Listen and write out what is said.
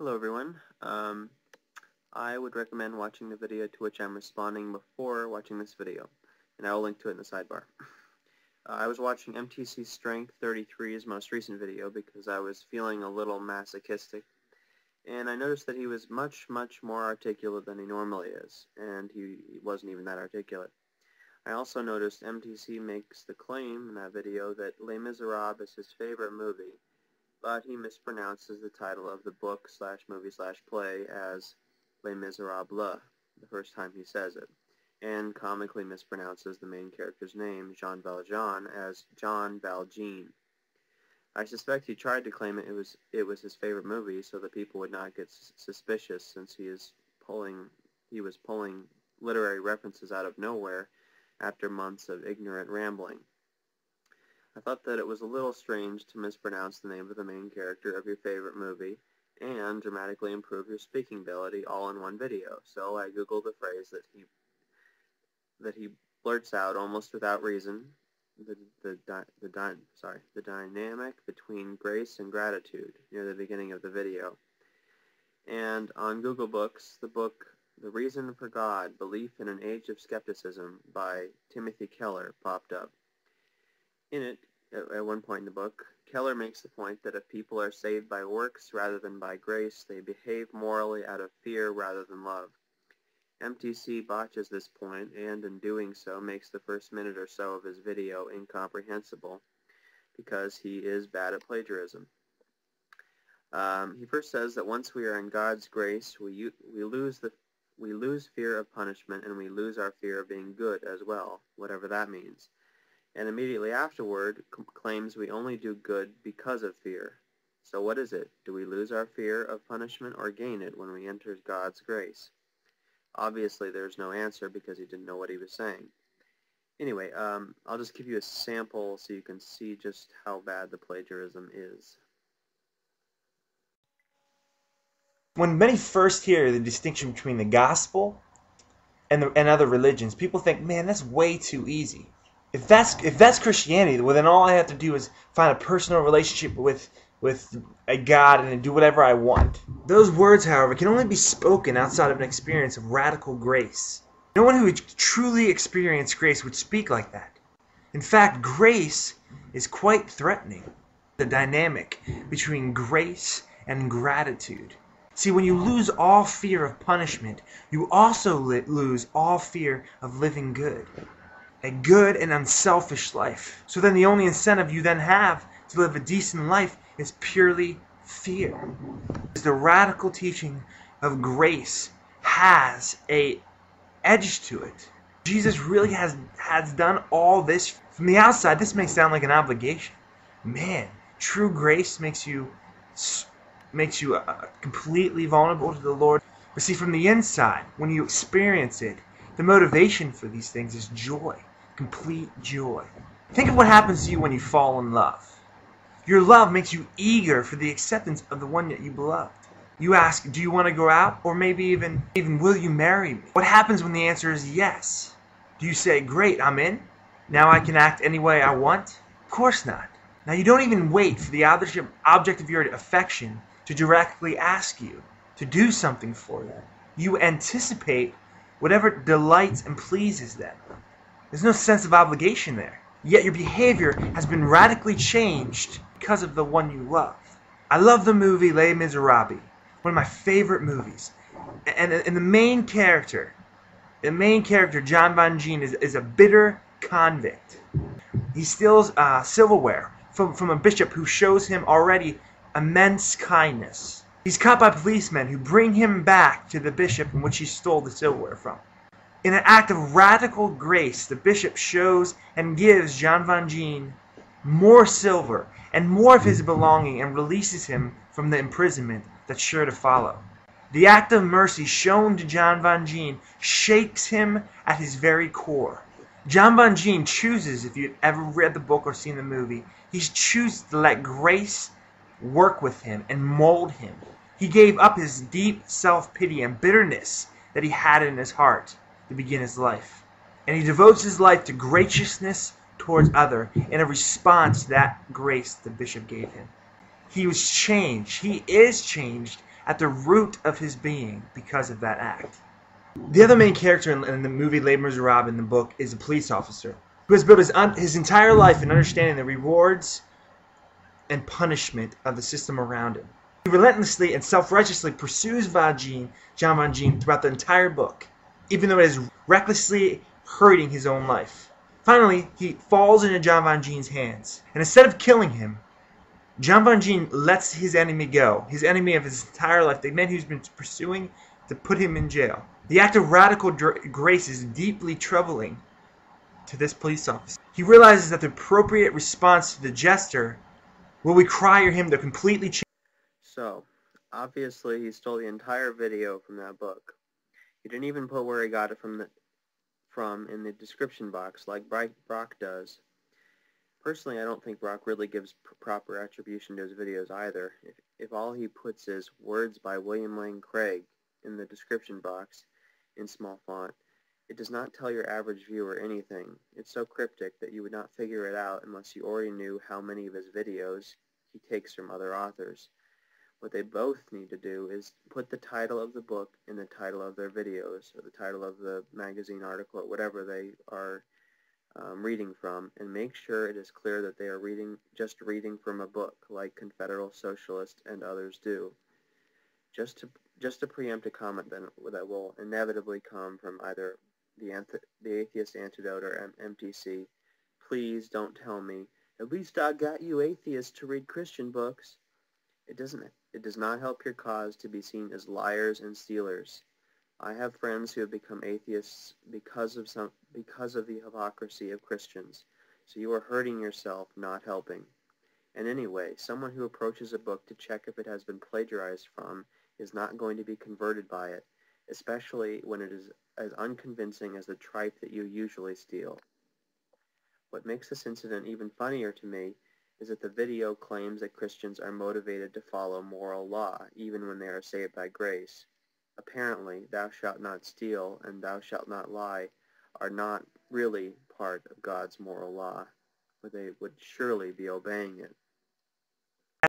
Hello everyone. I would recommend watching the video to which I'm responding before watching this video, and I will link to it in the sidebar. I was watching MTCStrength33's most recent video because I was feeling a little masochistic, and I noticed that he was much more articulate than he normally is, and he wasn't even that articulate. I also noticed MTC makes the claim in that video that Les Miserables is his favorite movie, but he mispronounces the title of the book/movie/play as Les Miserables the first time he says it, and comically mispronounces the main character's name, Jean Valjean, as John Valjean. I suspect he tried to claim it was his favorite movie so that people would not get suspicious, since he was pulling literary references out of nowhere after months of ignorant rambling. I thought that it was a little strange to mispronounce the name of the main character of your favorite movie and dramatically improve your speaking ability all in one video, so I googled the phrase that he blurts out almost without reason, the dynamic between grace and gratitude, near the beginning of the video. And on Google Books, the book The Reason for God, Belief in an Age of Skepticism by Timothy Keller popped up. In it, at one point in the book, Keller makes the point that if people are saved by works rather than by grace, they behave morally out of fear rather than love. MTC botches this point, and in doing so makes the first minute or so of his video incomprehensible, because he is bad at plagiarism. He first says that once we are in God's grace, we lose fear of punishment, and we lose our fear of being good as well, whatever that means. And immediately afterward claims we only do good because of fear. So what is it? Do we lose our fear of punishment or gain it when we enter God's grace? Obviously there's no answer, because he didn't know what he was saying. Anyway, I'll just give you a sample so you can see just how bad the plagiarism is. When many first hear the distinction between the gospel and other religions, people think, man, that's way too easy. If that's Christianity, well, then all I have to do is find a personal relationship with a God and do whatever I want. Those words, however, can only be spoken outside of an experience of radical grace. No one who would truly experience grace would speak like that. In fact, grace is quite threatening. The dynamic between grace and gratitude. See, when you lose all fear of punishment, you also lose all fear of living good. A good and unselfish life. So then the only incentive you then have to live a decent life is purely fear. The radical teaching of grace has an edge to it. Jesus really has done all this. From the outside, this may sound like an obligation. Man, true grace makes you completely vulnerable to the Lord. But see, from the inside, when you experience it, the motivation for these things is joy. Complete joy. Think of what happens to you when you fall in love. Your love makes you eager for the acceptance of the one that you beloved. You ask, do you want to go out? Or maybe even will you marry me? What happens when the answer is yes? Do you say, great, I'm in? Now I can act any way I want? Of course not. Now you don't even wait for the object of your affection to directly ask you to do something for them. You anticipate whatever delights and pleases them. There's no sense of obligation there. Yet your behavior has been radically changed because of the one you love. I love the movie Les Miserables, one of my favorite movies. And the main character, John Valjean, is a bitter convict. He steals silverware from a bishop who shows him already immense kindness. He's caught by policemen who bring him back to the bishop in which he stole the silverware from. In an act of radical grace, the bishop shows and gives Jean Valjean more silver and more of his belonging and releases him from the imprisonment that's sure to follow. The act of mercy shown to Jean Valjean shakes him at his very core. Jean Valjean chooses, if you've ever read the book or seen the movie, he chooses to let grace work with him and mold him. He gave up his deep self-pity and bitterness that he had in his heart to begin his life. And he devotes his life to graciousness towards others in a response to that grace the bishop gave him. He was changed. He is changed at the root of his being because of that act. The other main character in the movie Les Miserables in the book is a police officer who has built his entire life in understanding the rewards and punishment of the system around him. He relentlessly and self-righteously pursues Jean Valjean throughout the entire book, even though it is recklessly hurting his own life. Finally, he falls into Jean Valjean's hands, and instead of killing him, Jean Valjean lets his enemy go, his enemy of his entire life, the man he's been pursuing, to put him in jail. The act of radical grace is deeply troubling to this police officer. He realizes that the appropriate response to the jester will require him to completely change. So, obviously he stole the entire video from that book. He didn't even put where he got it from in the description box like Brock does. Personally, I don't think Brock really gives proper attribution to his videos either. If all he puts is words by William Lane Craig in the description box in small font, it does not tell your average viewer anything. It's so cryptic that you would not figure it out unless you already knew how many of his videos he takes from other authors. What they both need to do is put the title of the book in the title of their videos, or the title of the magazine article, or whatever they are reading from, and make sure it is clear that they are just reading from a book, like Confederal Socialists and others do. Just to preempt a comment that will inevitably come from either the Atheist Antidote or MTC, please don't tell me, "At least I got you atheists to read Christian books." It does not help your cause to be seen as liars and stealers. I have friends who have become atheists because of the hypocrisy of Christians, so you are hurting yourself, not helping. And anyway, someone who approaches a book to check if it has been plagiarized from is not going to be converted by it, especially when it is as unconvincing as the tripe that you usually steal. What makes this incident even funnier to me is that the video claims that Christians are motivated to follow moral law, even when they are saved by grace. Apparently, "thou shalt not steal" and "thou shalt not lie" are not really part of God's moral law, but they would surely be obeying it.